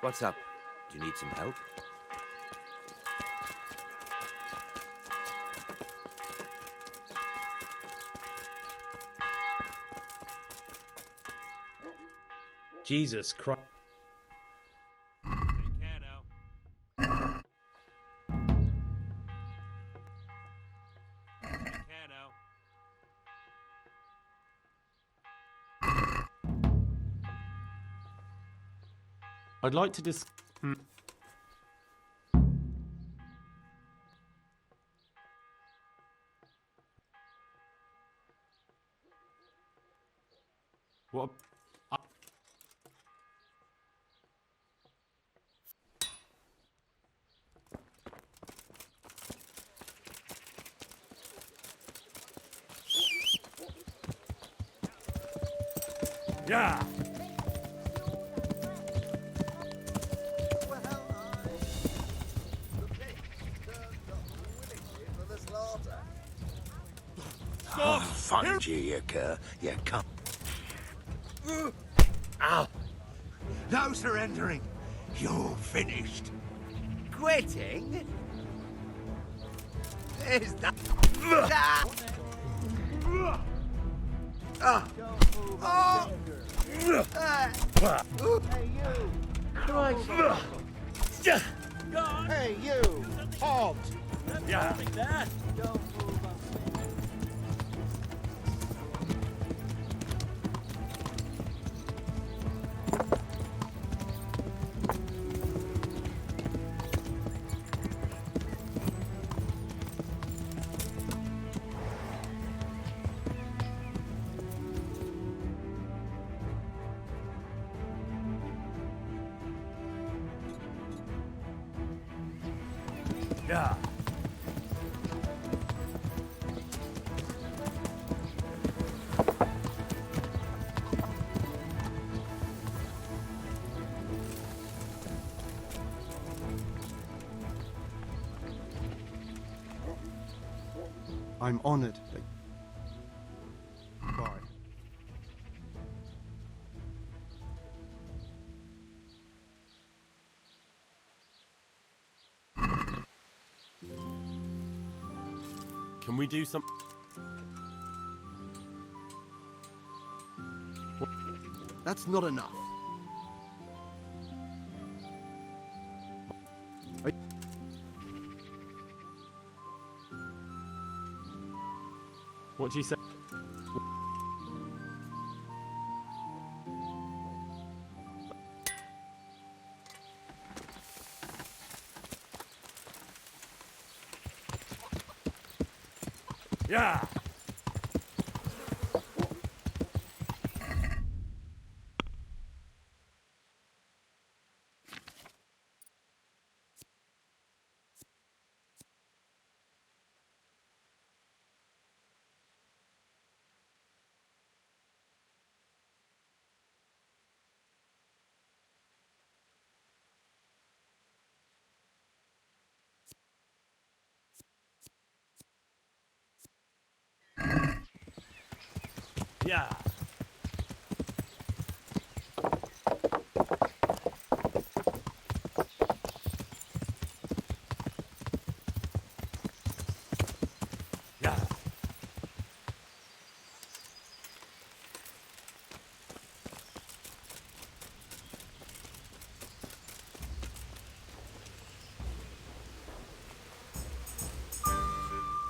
What's up? Do you need some help? Jesus Christ. I'd like to just... What? Yeah! Find you cur. You can't. Ow! No surrendering. You're finished. Quitting? Is that... Hey, you! Halt! Yeah. That. Yeah. I'm honored that... Bye. Can we do some... That's not enough. What do you say? Yeah! Yeah. Yeah.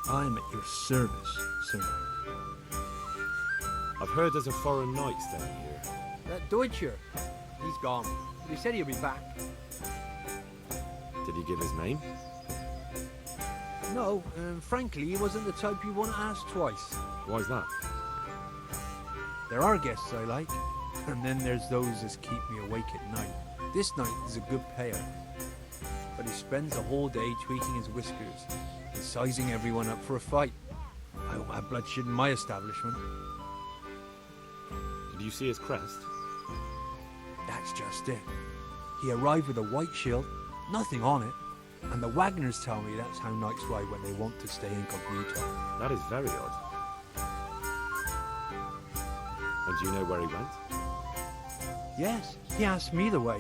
I'm at your service, sir. I've heard there's a foreign knight staying here. That Deutscher. He's gone. He said he'll be back. Did he give his name? No, frankly, he wasn't the type you want to ask twice. Why's that? There are guests I like, and then there's those that keep me awake at night. This knight is a good payer, but he spends the whole day tweaking his whiskers and sizing everyone up for a fight. I don't have bloodshed in my establishment. Did you see his crest? That's just it. He arrived with a white shield, nothing on it, and the Wagners tell me that's how knights ride when they want to stay incognito. That is very odd. And do you know where he went? Yes, he asked me the way.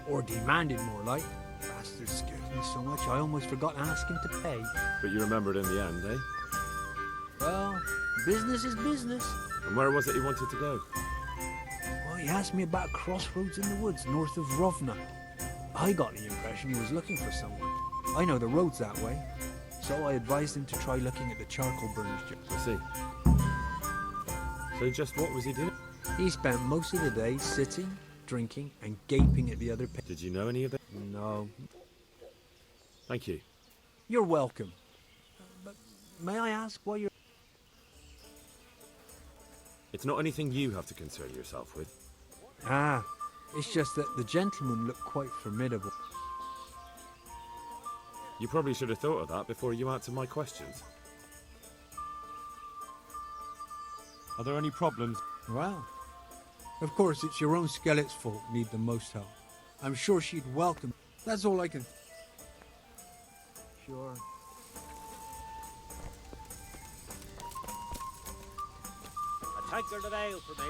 Or demanded more like. Bastard scared me so much I almost forgot to ask him to pay. But you remembered in the end, eh? Well, business is business. And where was it he wanted to go? Well, he asked me about a crossroads in the woods north of Rovna. I got the impression he was looking for someone. I know the road's that way, so I advised him to try looking at the charcoal burners. I see. So just what was he doing? He spent most of the day sitting, drinking, and gaping at the other Did you know any of it? No. Thank you. You're welcome. But may I ask why you're... It's not anything you have to concern yourself with. Ah, it's just that the gentleman looked quite formidable. You probably should have thought of that before you answered my questions. Are there any problems? Well, of course, it's your own skelet's fault need the most help. I'm sure she'd welcome. That's all I can... Sure. A tankard of ale for me.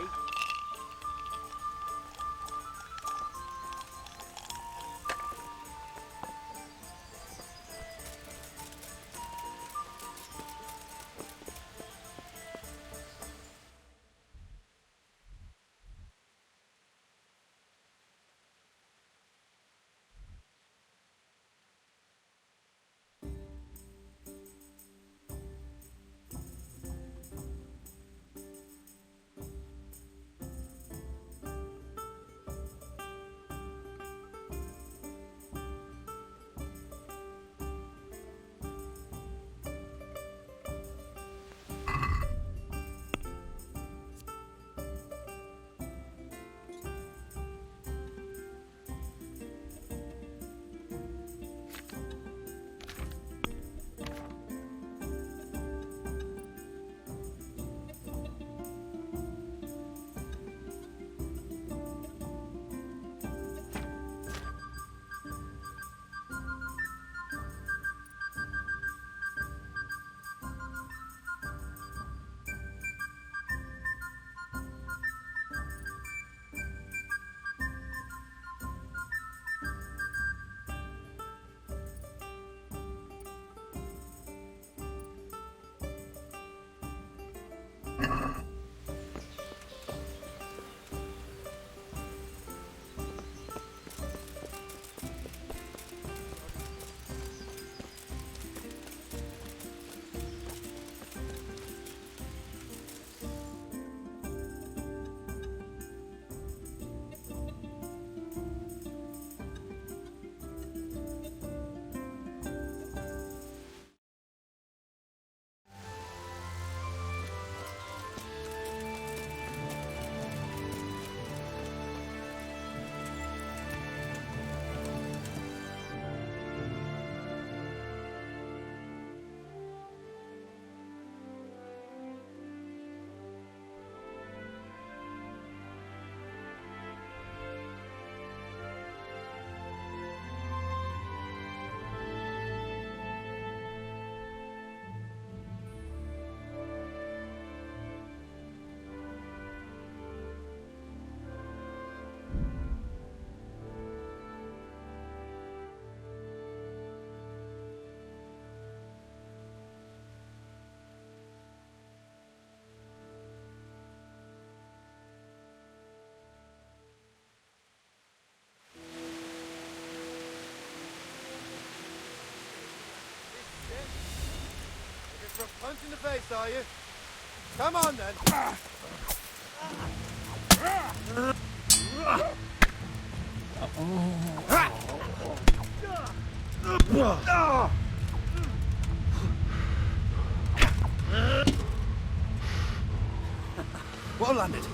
For a punch in the face, are you? Come on, then. Well landed.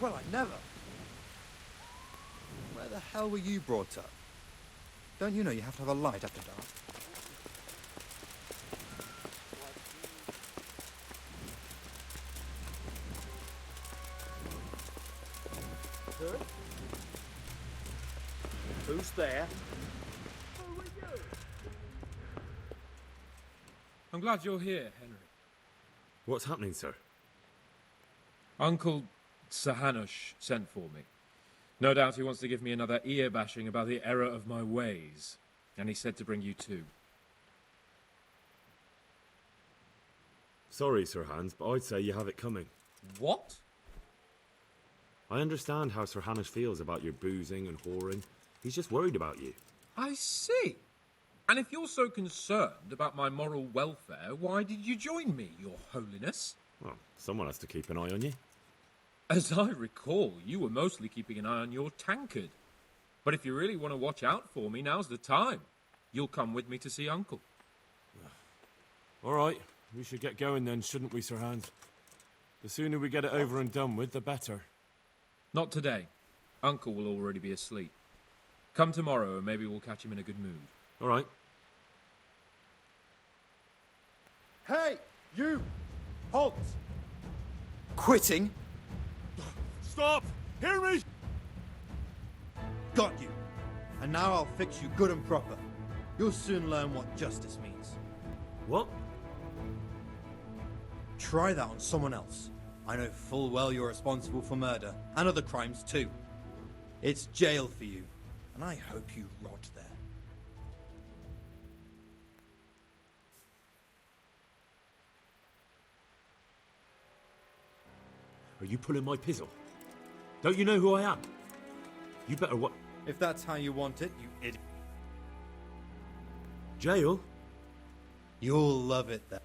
Well, I never. Where the hell were you brought up? Don't you know you have to have a light after dark? Who's there? I'm glad you're here, Henry. What's happening, sir? Uncle Sahanush sent for me. No doubt he wants to give me another ear bashing about the error of my ways. And he said to bring you too. Sorry, Sir Hans, but I'd say you have it coming. What? I understand how Sir Hanush feels about your boozing and whoring. He's just worried about you. I see. And if you're so concerned about my moral welfare, why did you join me, Your Holiness? Well, someone has to keep an eye on you. As I recall, you were mostly keeping an eye on your tankard. But if you really want to watch out for me, now's the time. You'll come with me to see Uncle. All right, we should get going then, shouldn't we, Sir Hans? The sooner we get it over and done with, the better. Not today. Uncle will already be asleep. Come tomorrow and maybe we'll catch him in a good mood. All right. Hey, you! Halt! Quitting? Stop! Hear me! Got you. And now I'll fix you good and proper. You'll soon learn what justice means. What? Try that on someone else. I know full well you're responsible for murder, and other crimes too. It's jail for you, and I hope you rot there. Are you pulling my pizzle? Don't you know who I am? You better what? If that's how you want it, you idiot. Jail? You'll love it then.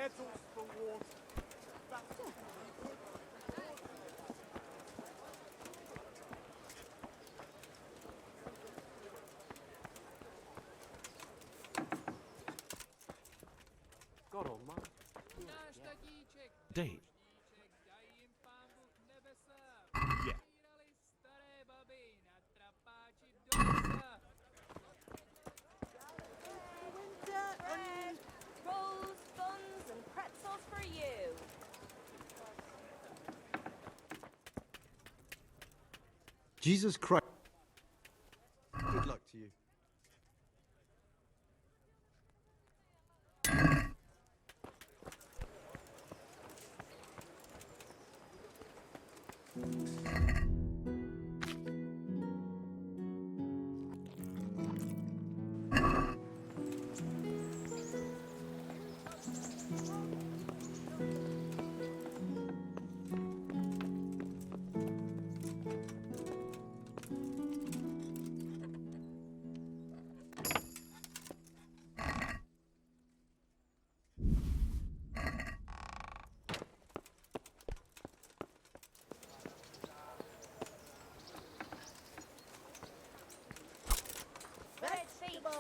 Kettles for water. God almighty. Date. Yeah. Bread, rolls, buns, and pretzels for you. Jesus Christ. Good luck to you.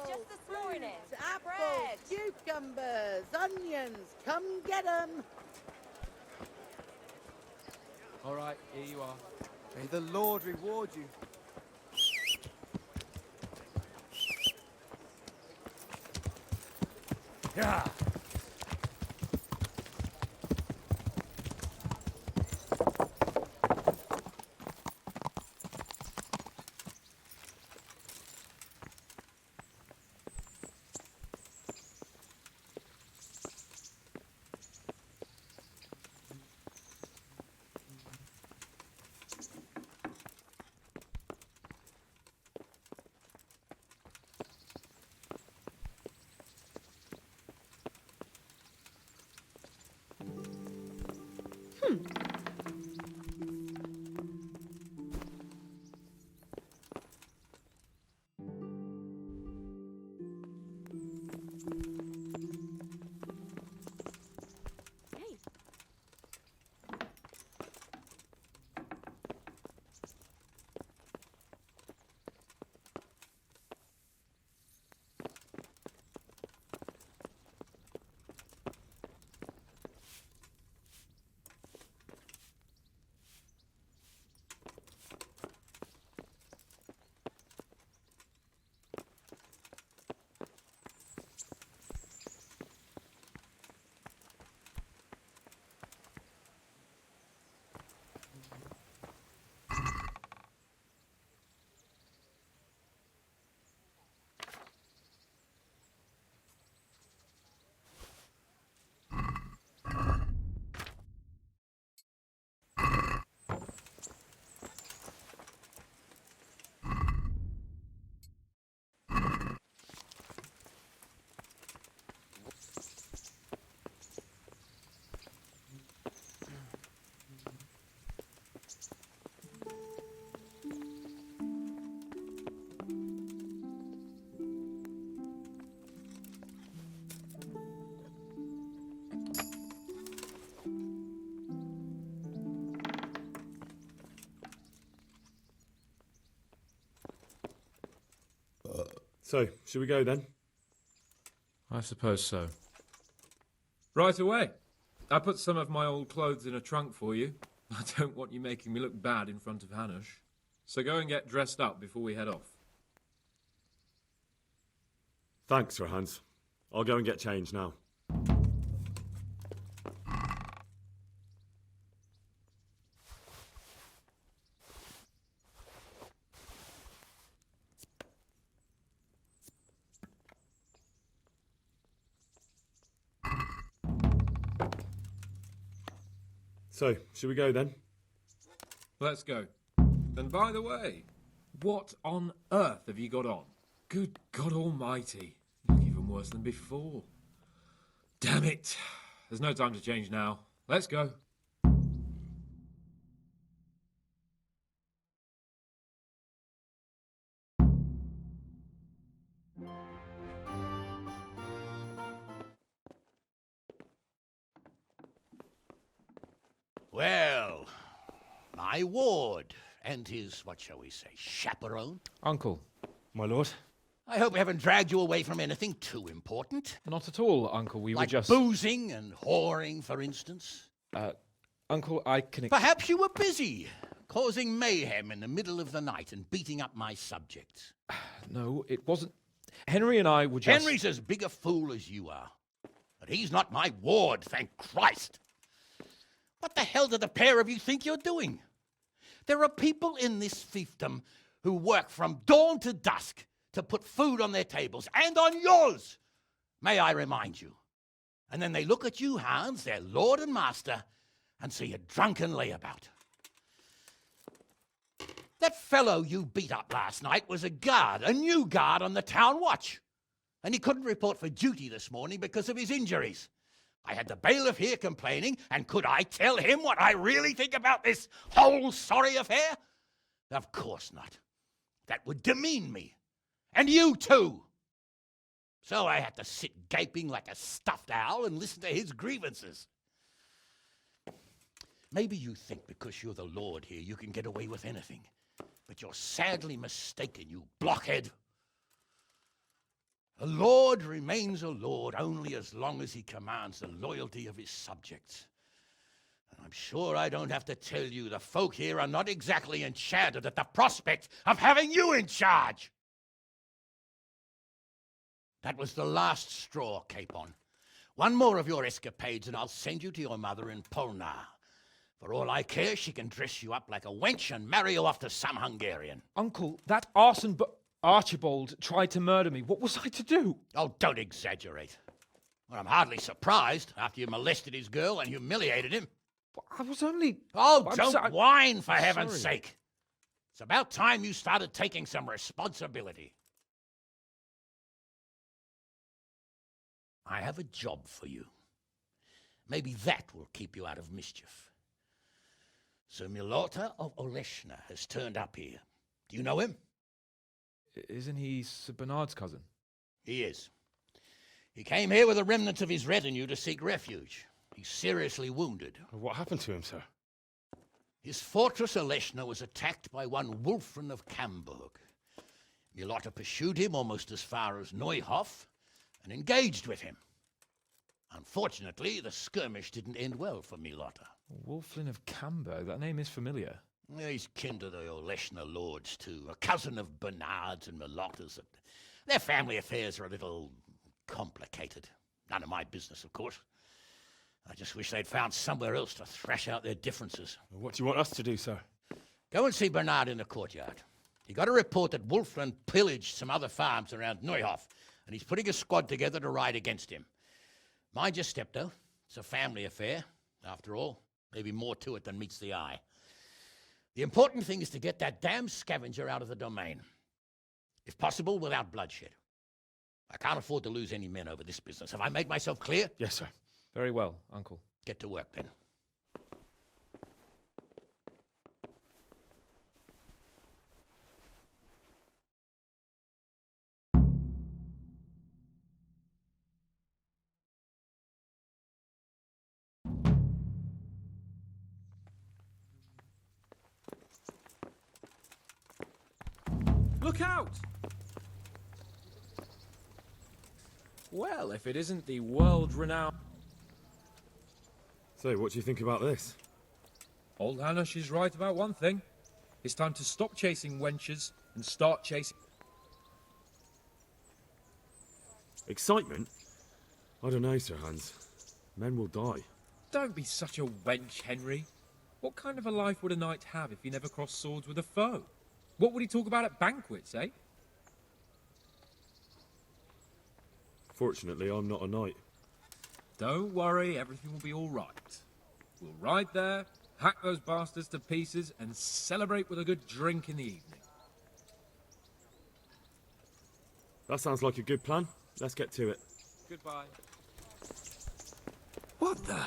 Just this morning. Apples, Bread. cucumbers, onions. Come get 'em. All right, here you are. May the Lord reward you. Yeah. Hey. So, should we go then? I suppose so. Right away. I put some of my old clothes in a trunk for you. I don't want you making me look bad in front of Hanush. So go and get dressed up before we head off. Thanks, Sir Hans. I'll go and get changed now. So, should we go then? Let's go. And by the way, what on earth have you got on? Good God Almighty. You look even worse than before. Damn it. There's no time to change now. Let's go. Well, my ward and his, what shall we say, chaperone. Uncle. My lord? I hope we haven't dragged you away from anything too important. Not at all, Uncle. We like were just... boozing and whoring, for instance. Uncle, I can... Perhaps you were busy, causing mayhem in the middle of the night and beating up my subjects. No, it wasn't... Henry and I were just... Henry's as big a fool as you are. But he's not my ward, thank Christ. What the hell do the pair of you think you're doing? There are people in this fiefdom who work from dawn to dusk to put food on their tables, and on yours, may I remind you. And then they look at you, Hans, their lord and master, and see a drunken layabout. That fellow you beat up last night was a guard, a new guard on the town watch. And he couldn't report for duty this morning because of his injuries. I had the bailiff here complaining, and could I tell him what I really think about this whole sorry affair? Of course not. That would demean me. And you too. So I had to sit gaping like a stuffed owl and listen to his grievances. Maybe you think because you're the lord here you can get away with anything. But you're sadly mistaken, you blockhead. A lord remains a lord only as long as he commands the loyalty of his subjects. And I'm sure I don't have to tell you the folk here are not exactly enchanted at the prospect of having you in charge. That was the last straw, Capon. One more of your escapades and I'll send you to your mother in Polnar. For all I care, she can dress you up like a wench and marry you off to some Hungarian. Uncle, that arson Archibald tried to murder me. What was I to do? Oh, don't exaggerate. Well, I'm hardly surprised after you molested his girl and humiliated him. I was only... Oh, don't whine, for heaven's sorry. sake. It's about time you started taking some responsibility. I have a job for you. Maybe that will keep you out of mischief. Sir Milota of Oleshna has turned up here. Do you know him? Isn't he Sir Bernard's cousin? He is. He came here with the remnants of his retinue to seek refuge. He's seriously wounded. What happened to him, sir? His fortress Oleshna was attacked by one Wulfrin of Camburg. Milota pursued him almost as far as Neuhof and engaged with him. Unfortunately, the skirmish didn't end well for Milota. Wulflin of Camburg? That name is familiar. He's kin to the Oleshna lords, too. A cousin of Bernard's and Milota's. Their family affairs are a little complicated. None of my business, of course. I just wish they'd found somewhere else to thrash out their differences. What do you want us to do, sir? Go and see Bernard in the courtyard. He got a report that Wulflin pillaged some other farms around Neuhof, and he's putting a squad together to ride against him. Mind your step, though. It's a family affair. After all, maybe more to it than meets the eye. The important thing is to get that damn scavenger out of the domain. If possible, without bloodshed. I can't afford to lose any men over this business. Have I made myself clear? Yes, sir. Very well, Uncle. Get to work, then. Look out! Well, if it isn't the world-renowned... So, what do you think about this? Old Hannah, she's right about one thing. It's time to stop chasing wenches and start chasing... Excitement? I don't know, Sir Hans. Men will die. Don't be such a wench, Henry. What kind of a life would a knight have if he never crossed swords with a foe? What would he talk about at banquets, eh? Fortunately, I'm not a knight. Don't worry, everything will be all right. We'll ride there, hack those bastards to pieces, and celebrate with a good drink in the evening. That sounds like a good plan. Let's get to it. Goodbye. What the?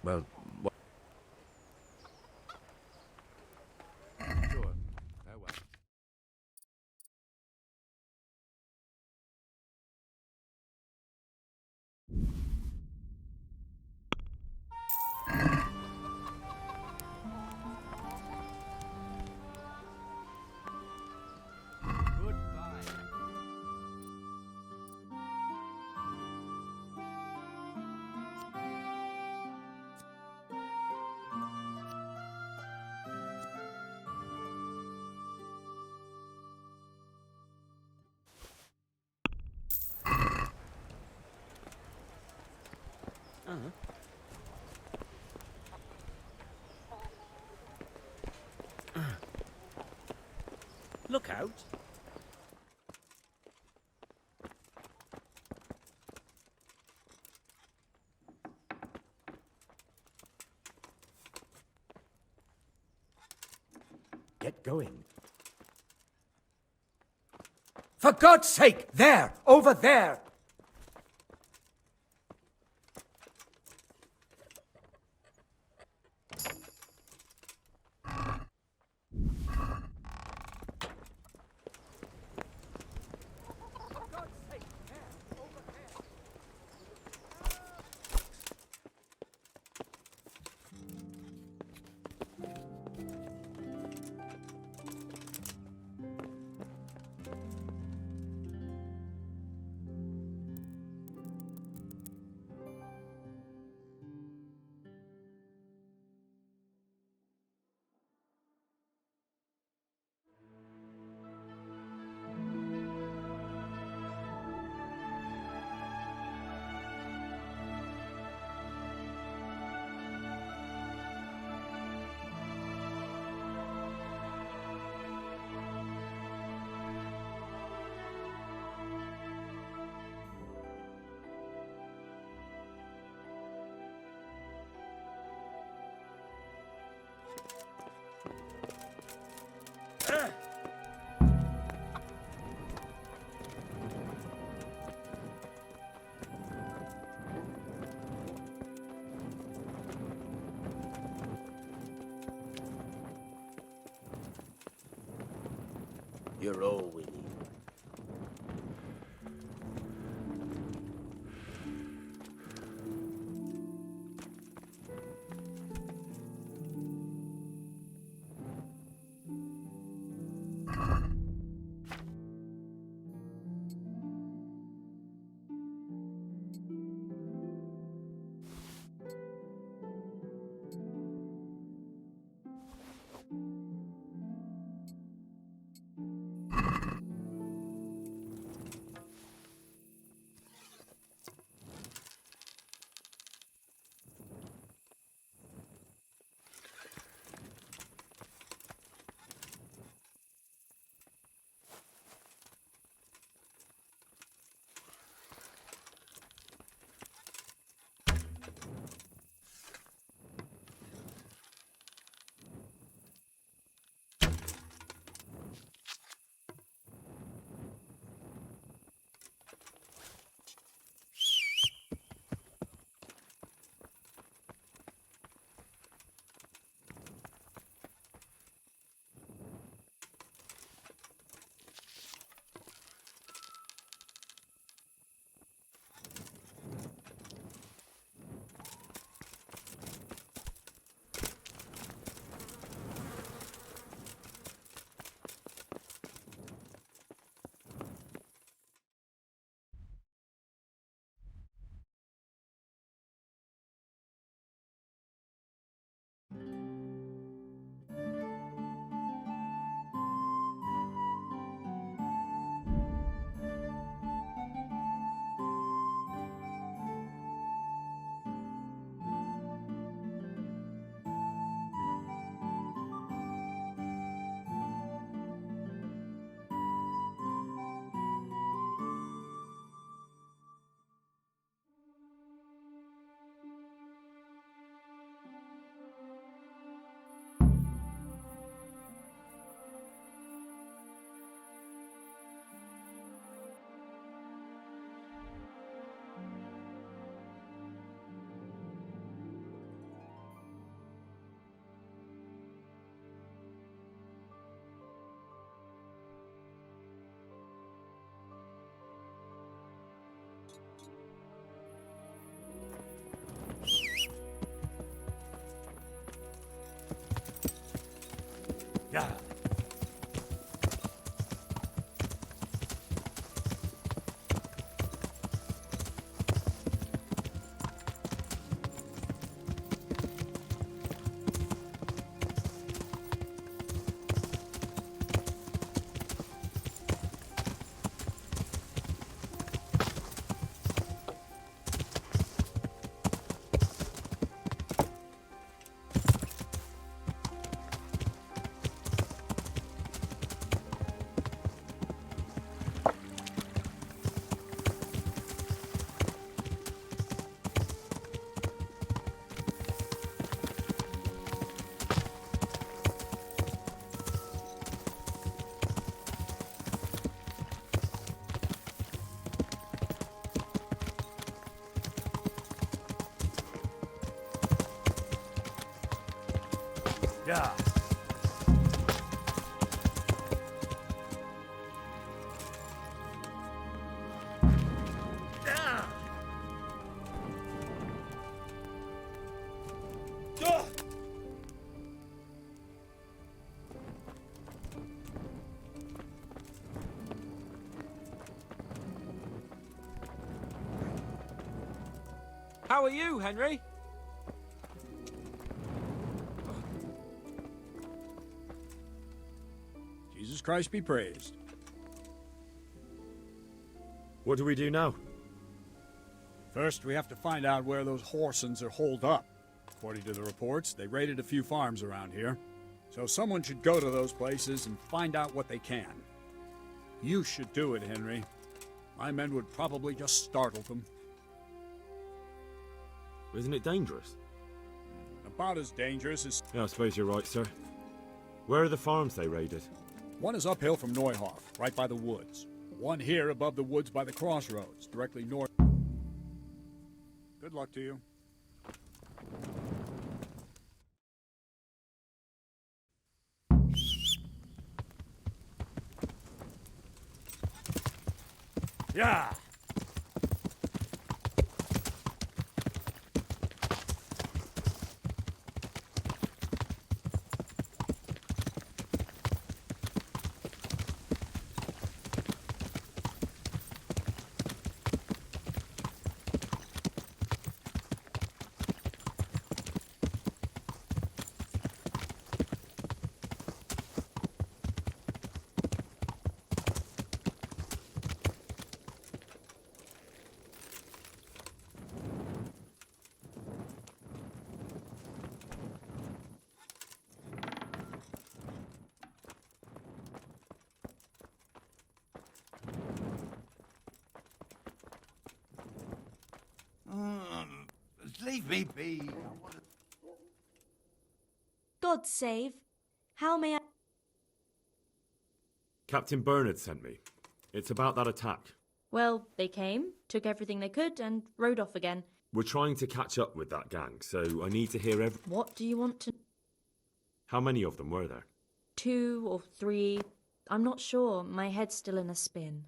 Well, what? Sure. Farewell. Look out. Get going. For God's sake! There! Over there! You're all we need. Yeah. Yeah. How are you, Henry? Jesus Christ be praised. What do we do now? First, we have to find out where those Horsons are holed up. According to the reports, they raided a few farms around here. So someone should go to those places and find out what they can. You should do it, Henry. My men would probably just startle them. Isn't it dangerous? About as dangerous as... Yeah, I suppose you're right, sir. Where are the farms they raided? One is uphill from Neuhoff, right by the woods. One here above the woods by the crossroads, directly north. Good luck to you. Yeah. Leave me be. God save. How may I... Captain Bernard sent me. It's about that attack. Well, they came, took everything they could, and rode off again. We're trying to catch up with that gang, so I need to hear What do you want to... How many of them were there? 2 or 3... I'm not sure. My head's still in a spin.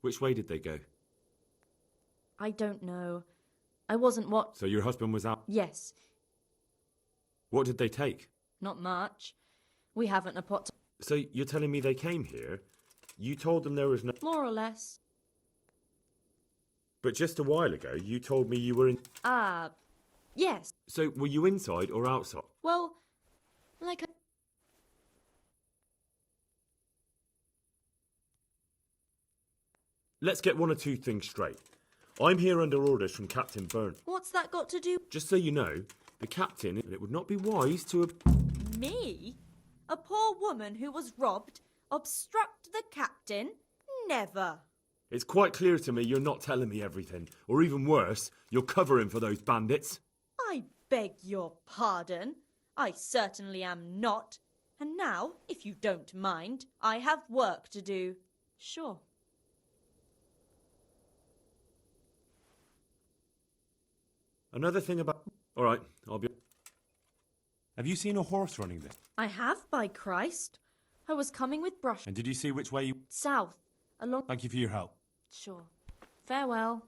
Which way did they go? I don't know. I wasn't what... So your husband was out? Yes. What did they take? Not much. We haven't a pot to... So you're telling me they came here? You told them there was no... More or less. But just a while ago, you told me you were in... Yes. So were you inside or outside? Well, like a... Let's get one or two things straight. I'm here under orders from Captain Byrne. What's that got to do... Just so you know, the captain, it would not be wise to... Me? A poor woman who was robbed? Obstruct the captain? Never. It's quite clear to me you're not telling me everything. Or even worse, you're covering for those bandits. I beg your pardon. I certainly am not. And now, if you don't mind, I have work to do. Sure. Another thing about... All right, I'll be... Have you seen a horse running this? I have, by Christ. I was coming with brush... And did you see which way you... South, along... Thank you for your help. Sure. Farewell.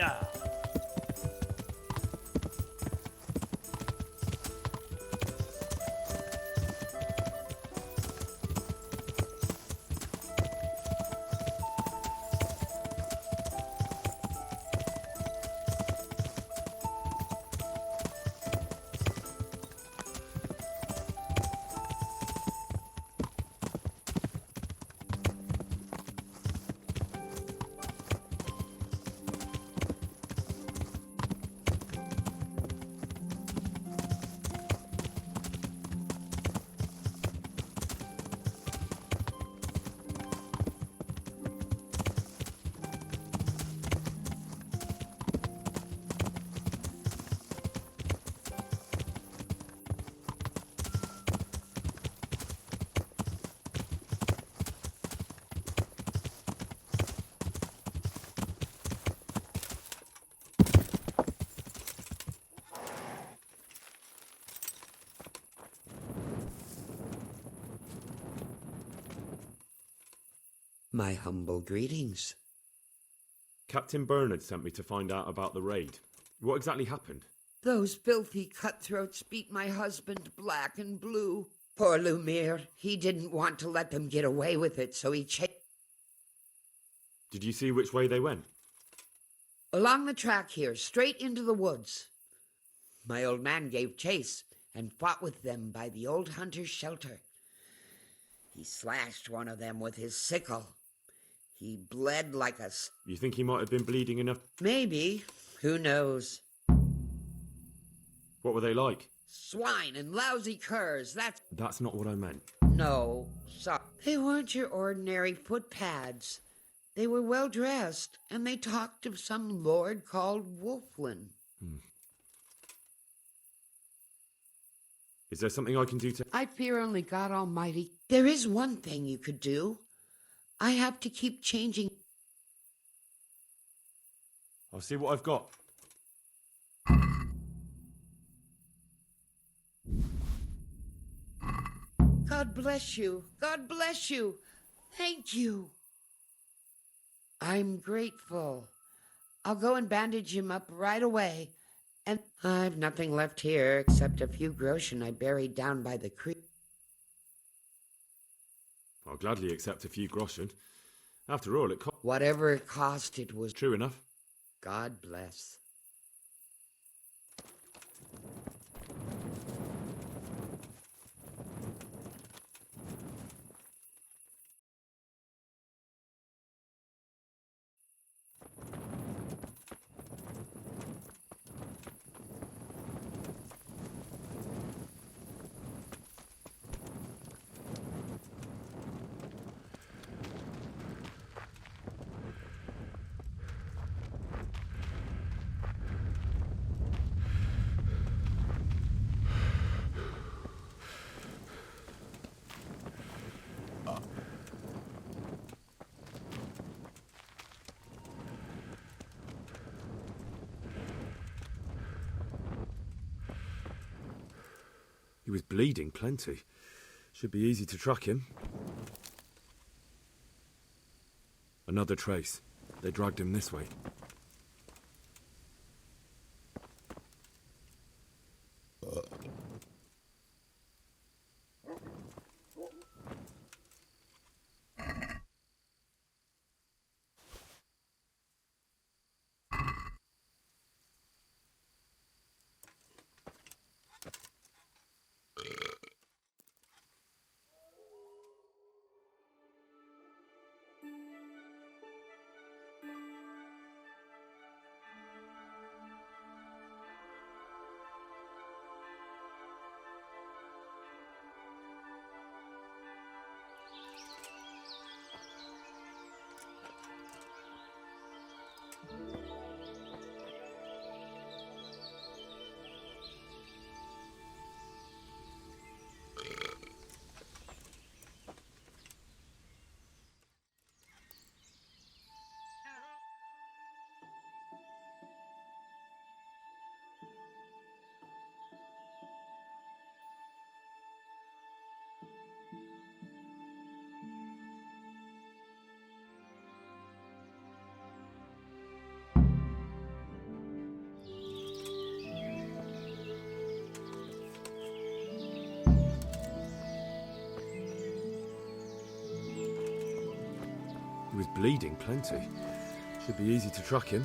Yeah. My humble greetings. Captain Bernard sent me to find out about the raid. What exactly happened? Those filthy cutthroats beat my husband black and blue. Poor Lumiere. He didn't want to let them get away with it, so he Did you see which way they went? along the track here, straight into the woods. My old man gave chase and fought with them by the old hunter's shelter. He slashed one of them with his sickle. He bled like a... You think he might have been bleeding enough? Maybe. Who knows? What were they like? Swine and lousy curs, That's not what I meant. No, sorry. They weren't your ordinary footpads. They were well dressed, and they talked of some lord called Wolflin. Is there something I can do to... I fear only God Almighty. There is one thing you could do. I have to keep changing. I'll see what I've got. God bless you. God bless you. Thank you. I'm grateful. I'll go and bandage him up right away. And I've nothing left here except a few groschen I buried down by the creek. I'll gladly accept a few groschen. After all, it cost... Whatever it cost, it was... True enough. God bless. He was bleeding plenty. Should be easy to track him. Another trace. They dragged him this way. was bleeding plenty. Should be easy to track him.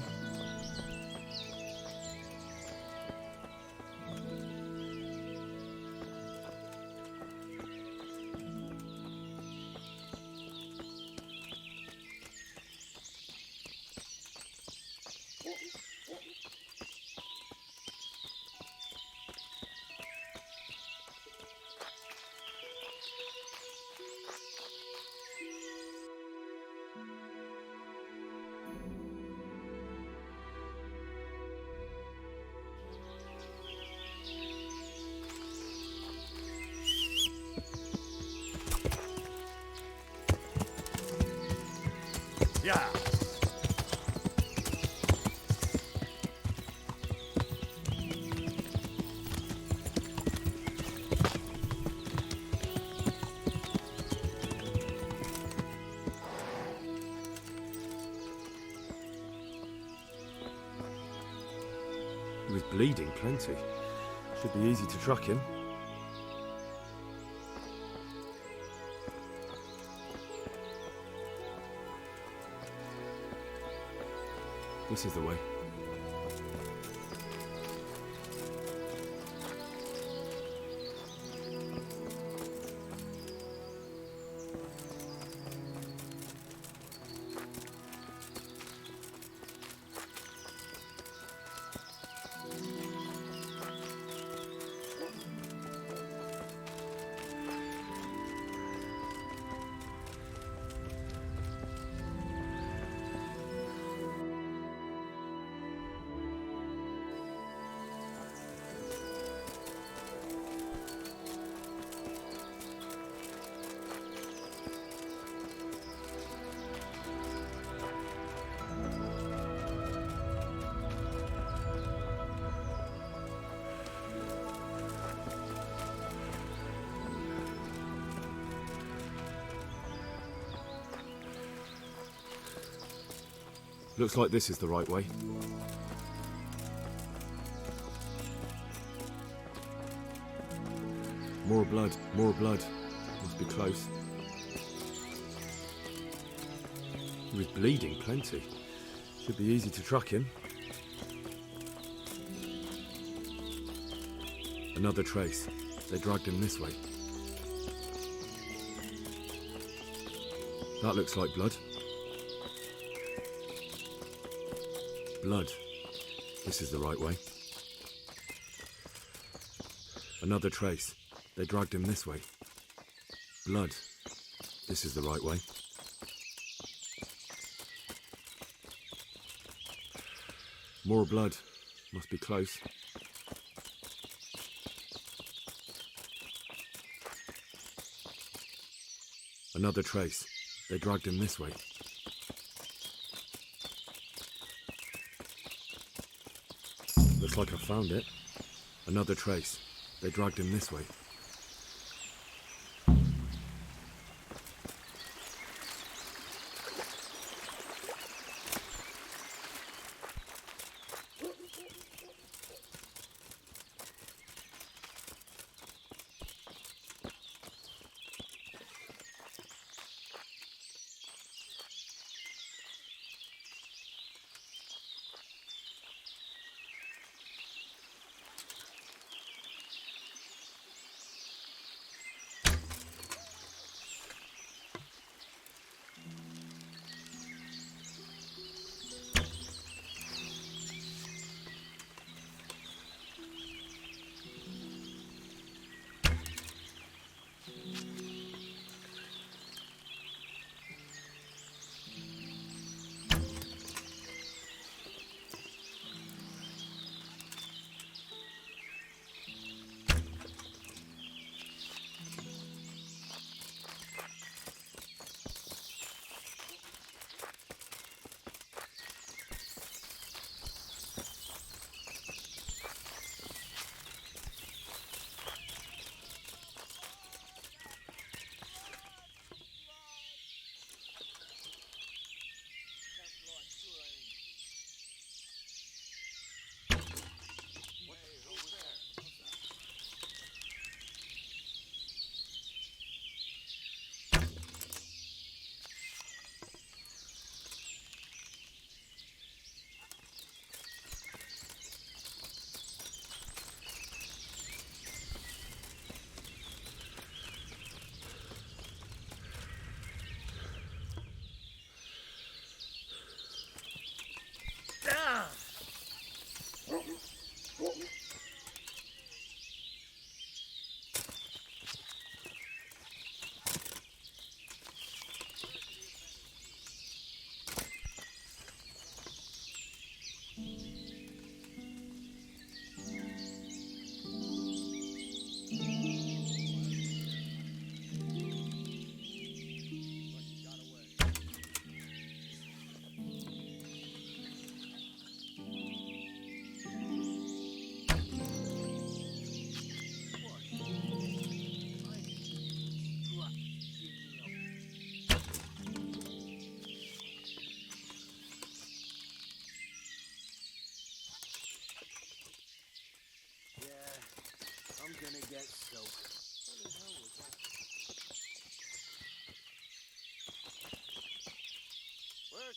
Yeah. He was bleeding plenty. Should be easy to track him. This is the way. Looks like this is the right way. More blood, more blood. Must be close. He was bleeding plenty. Should be easy to track him. Another trace. They dragged him this way. That looks like blood. Blood. This is the right way. Another trace. They dragged him this way. Blood. This is the right way. More blood. Must be close. Another trace. They dragged him this way. Looks like I found it. Another trace. They dragged him this way.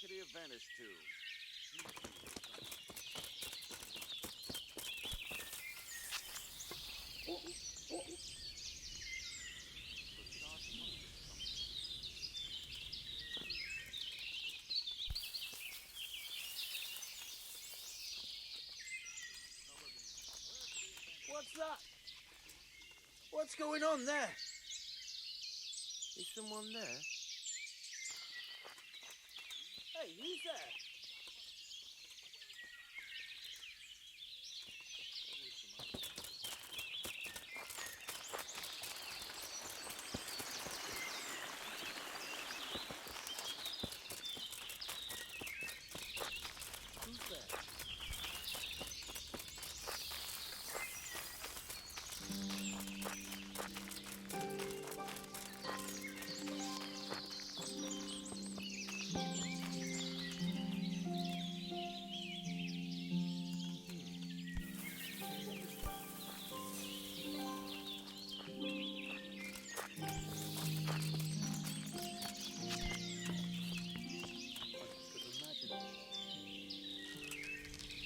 could he have vanished to? What's that? What's going on there? Is someone there? Hey, who's there? Who's there?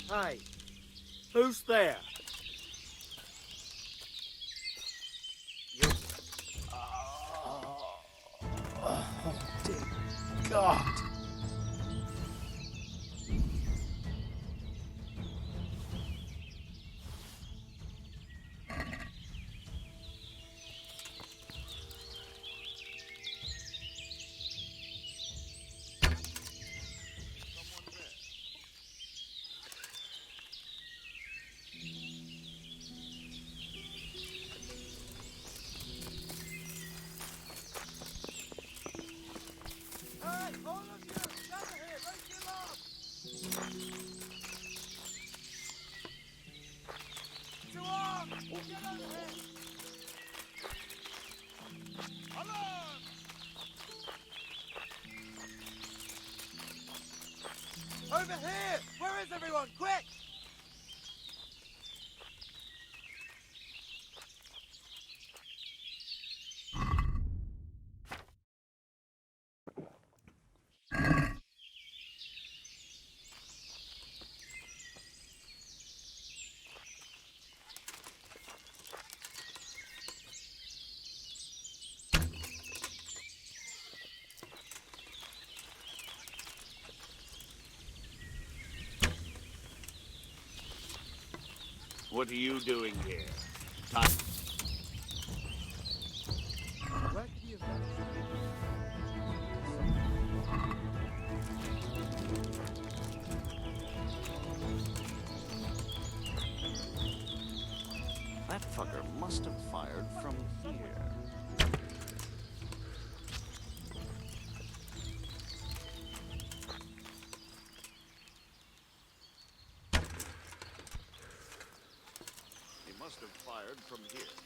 Hey, who's there? Oh, dear God. Hey, all of you, gather here, break your love! To arms! Get over here! Alarm! Over here! Where is everyone? Quick! What are you doing here? Time. Where could you have That fucker must have fired from here. He must have fired from here.